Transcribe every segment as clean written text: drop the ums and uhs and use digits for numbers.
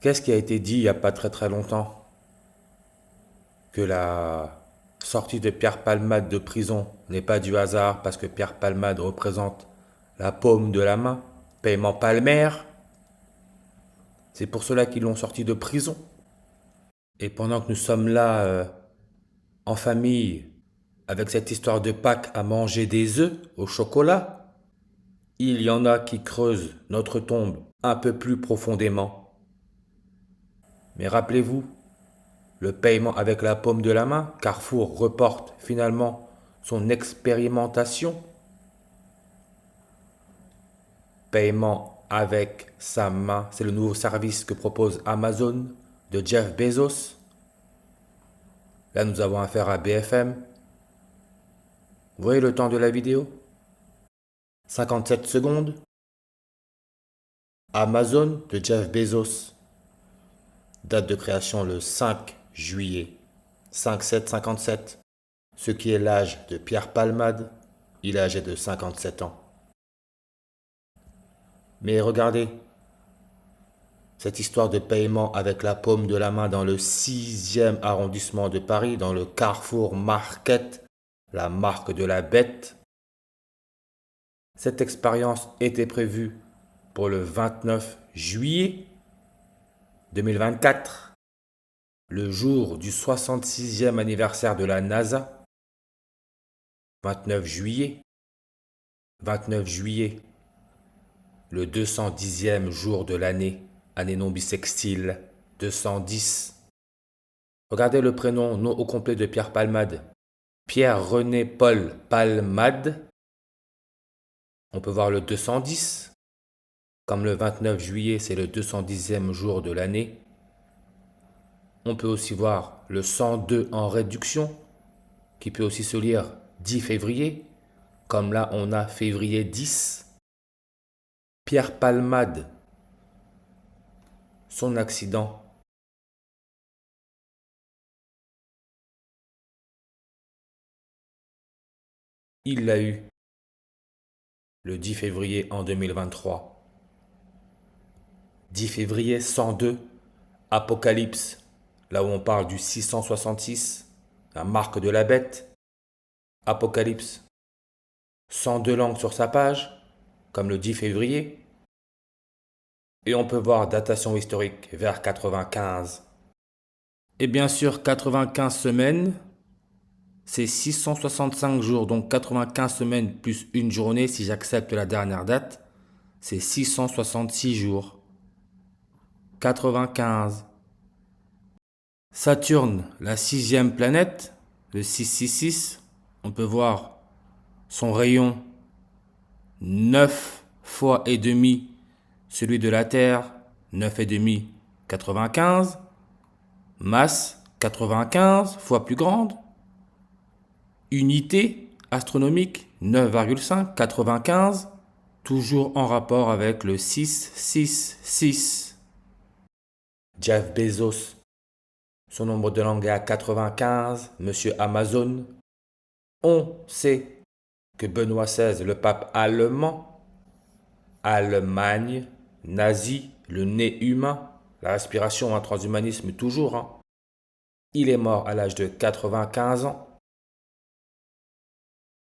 Qu'est-ce qui a été dit il n'y a pas très longtemps? Que la sortie de Pierre Palmade de prison n'est pas du hasard parce que Pierre Palmade représente la paume de la main, paiement palmaire. C'est pour cela qu'ils l'ont sorti de prison. Et pendant que nous sommes là, en famille, avec cette histoire de Pâques à manger des œufs au chocolat, il y en a qui creusent notre tombe un peu plus profondément. Mais rappelez-vous, le paiement avec la paume de la main, Carrefour reporte finalement son expérimentation. Paiement avec sa main, c'est le nouveau service que propose Amazon de Jeff Bezos. Là, nous avons affaire à BFM. Vous voyez le temps de la vidéo? 57 secondes. Amazon de Jeff Bezos. Date de création le 5 juillet. 5-7-57. Ce qui est l'âge de Pierre Palmade. Il est âgé de 57 ans. Mais regardez, cette histoire de paiement avec la paume de la main dans le 6e arrondissement de Paris, dans le Carrefour Market, la marque de la bête. Cette expérience était prévue pour le 29 juillet 2024, le jour du 66e anniversaire de la NASA. 29 juillet, 29 juillet, le 210e jour de l'année, année non bissextile, 210. Regardez le prénom non au complet de Pierre Palmade. Pierre-René Paul Palmade. On peut voir le 210. Comme le 29 juillet, c'est le 210e jour de l'année. On peut aussi voir le 102 en réduction, qui peut aussi se lire 10 février. Comme là, on a février 10. Pierre Palmade, son accident. Il l'a eu le 10 février en 2023. 10 février 102, Apocalypse, là où on parle du 666, la marque de la bête. Apocalypse, 102 langues sur sa page, comme le 10 février. Et on peut voir datation historique vers 95. Et bien sûr, 95 semaines, c'est 665 jours, donc 95 semaines plus une journée, si j'accepte la dernière date, c'est 666 jours. 95. Saturne, la 6e planète, le 666, on peut voir son rayon 9 fois et demi celui de la Terre, 9 et demi, 95. Masse, 95 fois plus grande. Unité astronomique, 9,5, 95. Toujours en rapport avec le 666. Jeff Bezos, son nombre de langues est à 95. Monsieur Amazon. On sait que Benoît XVI, le pape allemand, Allemagne, nazi, le nez humain, la respiration, un transhumanisme toujours, hein. Il est mort à l'âge de 95 ans.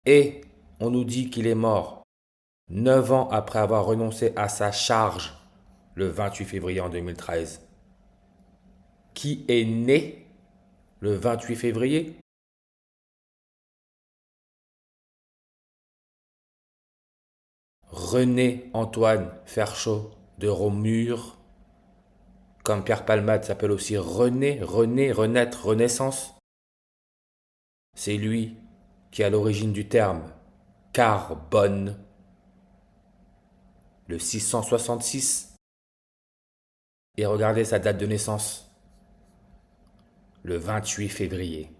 Et on nous dit qu'il est mort 9 ans après avoir renoncé à sa charge le 28 février en 2013. Qui est né le 28 février? René Antoine Ferchaud de Romur. Comme Pierre Palmade s'appelle aussi René, renaître, renaissance. C'est lui qui est à l'origine du terme carbone. Le 666. Et regardez sa date de naissance. Le 28 février.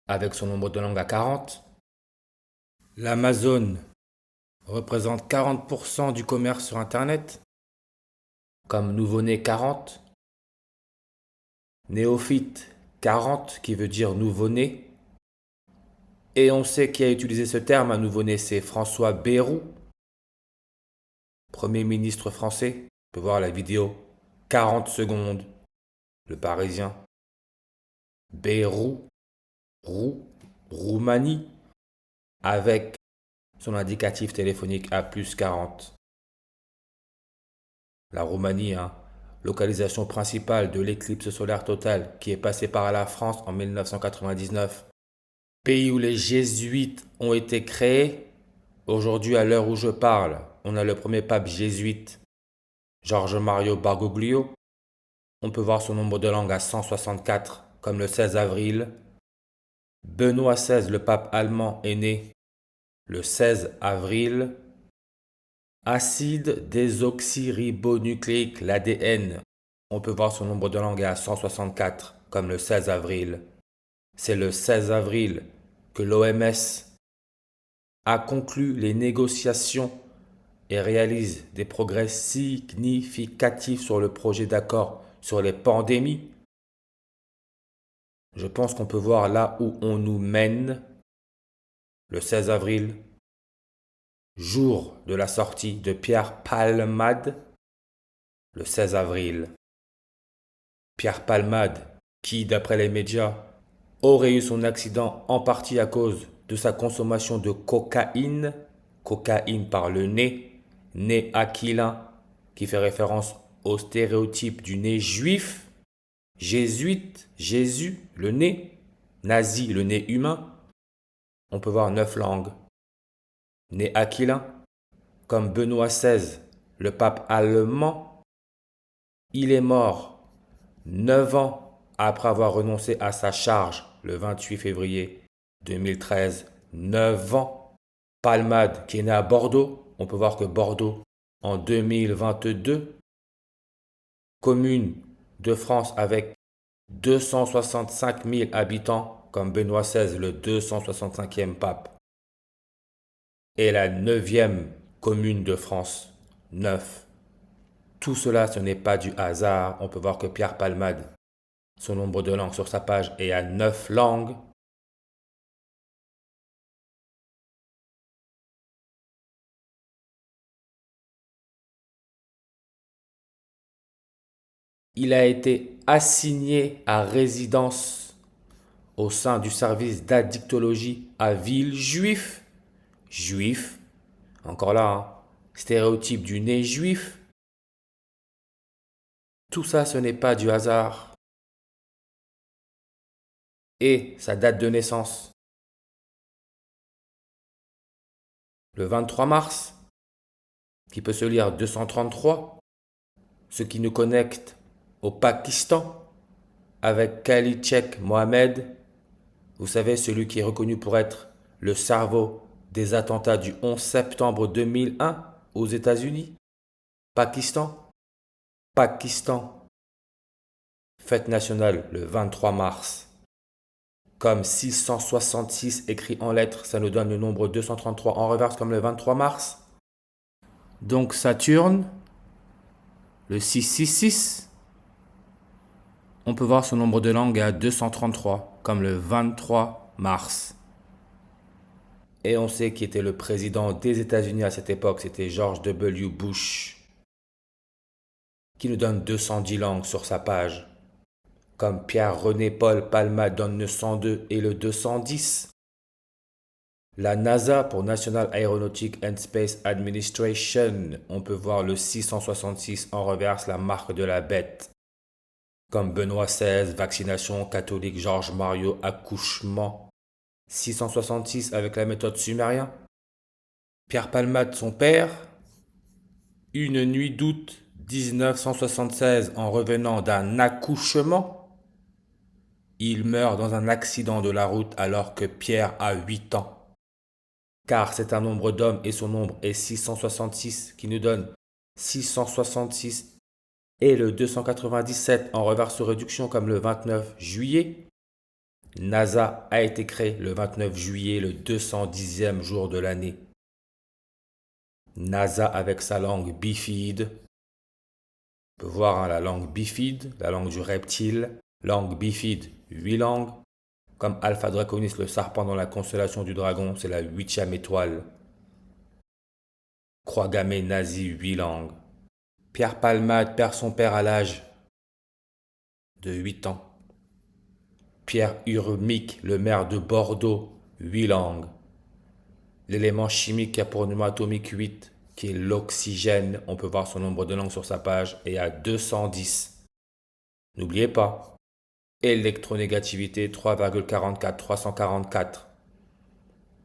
Avec son nombre de langues à 40. L'Amazone représente 40% du commerce sur Internet. Comme nouveau-né 40. Néophyte 40 qui veut dire nouveau-né. Et on sait qui a utilisé ce terme, un nouveau-né, c'est François Bayrou, Premier ministre français. On peut voir la vidéo 40 secondes, le Parisien. Beyrouth, Roumanie, avec son indicatif téléphonique à plus 40. La Roumanie, hein, localisation principale de l'éclipse solaire totale qui est passée par la France en 1999. Pays où les jésuites ont été créés. Aujourd'hui, à l'heure où je parle, on a le premier pape jésuite, George Mario Bergoglio. On peut voir son nombre de langues à 164, comme le 16 avril. Benoît XVI, le pape allemand, est né le 16 avril. Acide désoxyribonucléique, l'ADN. On peut voir son nombre de langues à 164, comme le 16 avril. C'est le 16 avril que l'OMS a conclu les négociations et réalise des progrès significatifs sur le projet d'accord sur les pandémies. Je pense qu'on peut voir là où on nous mène. Le 16 avril, jour de la sortie de Pierre Palmade. Le 16 avril, Pierre Palmade, qui d'après les médias aurait eu son accident en partie à cause de sa consommation de cocaïne, cocaïne par le nez aquilin, qui fait référence au stéréotype du nez juif, jésuite, Jésus, le nez, nazi, le nez humain. On peut voir 9 langues. Nez aquilin, comme Benoît XVI, le pape allemand, il est mort 9 ans après avoir renoncé à sa charge le 28 février 2013. 9 ans. Palmade, qui est né à Bordeaux. On peut voir que Bordeaux, en 2022, commune de France avec 265 000 habitants, comme Benoît XVI, le 265e pape, est la 9e commune de France. 9. Tout cela, ce n'est pas du hasard. On peut voir que Pierre Palmade, son nombre de langues sur sa page est à 9 langues. Il a été assigné à résidence au sein du service d'addictologie à Villejuif. Juif, encore là, hein, stéréotype du nez juif. Tout ça, ce n'est pas du hasard. Et sa date de naissance, le 23 mars, qui peut se lire 233, ce qui nous connecte au Pakistan avec Khalid Mohammed, vous savez, celui qui est reconnu pour être le cerveau des attentats du 11 septembre 2001 aux États-Unis. Pakistan, fête nationale le 23 mars. Comme 666 écrit en lettres, ça nous donne le nombre 233 en reverse comme le 23 mars. Donc Saturne, le 666, on peut voir son nombre de langues à 233 comme le 23 mars. Et on sait qui était le président des États-Unis à cette époque, c'était George W. Bush, qui nous donne 210 langues sur sa page, comme Pierre-René Paul Palmade donne le 102 et le 210. La NASA pour National Aeronautic and Space Administration, on peut voir le 666 en reverse, la marque de la bête. Comme Benoît XVI, vaccination, catholique, Georges Mario, accouchement. 666 avec la méthode sumérien. Pierre Palmade, son père, une nuit d'août 1976 en revenant d'un accouchement, il meurt dans un accident de la route alors que Pierre a 8 ans. Car c'est un nombre d'hommes et son nombre est 666 qui nous donne 666 et le 297 en reverse réduction comme le 29 juillet. NASA a été créé le 29 juillet, le 210e jour de l'année. NASA avec sa langue bifide. On peut voir hein, la langue bifide, la langue du reptile. Langue bifide, 8 langues. Comme Alpha Draconis, le serpent dans la constellation du dragon, c'est la 8e étoile. Croix gammée nazie, 8 langues. Pierre Palmade perd son père à l'âge de 8 ans. Pierre Urmic, le maire de Bordeaux, 8 langues. L'élément chimique qui a pour numéro atomique 8, qui est l'oxygène, on peut voir son nombre de langues sur sa page, est à 210. N'oubliez pas, électronégativité 3,44, 344.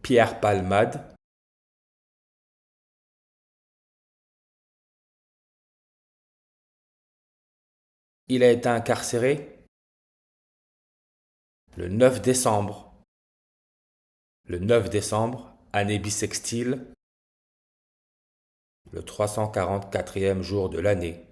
Pierre Palmade, il a été incarcéré le 9 décembre. Le 9 décembre, année bissextile, le 344e jour de l'année.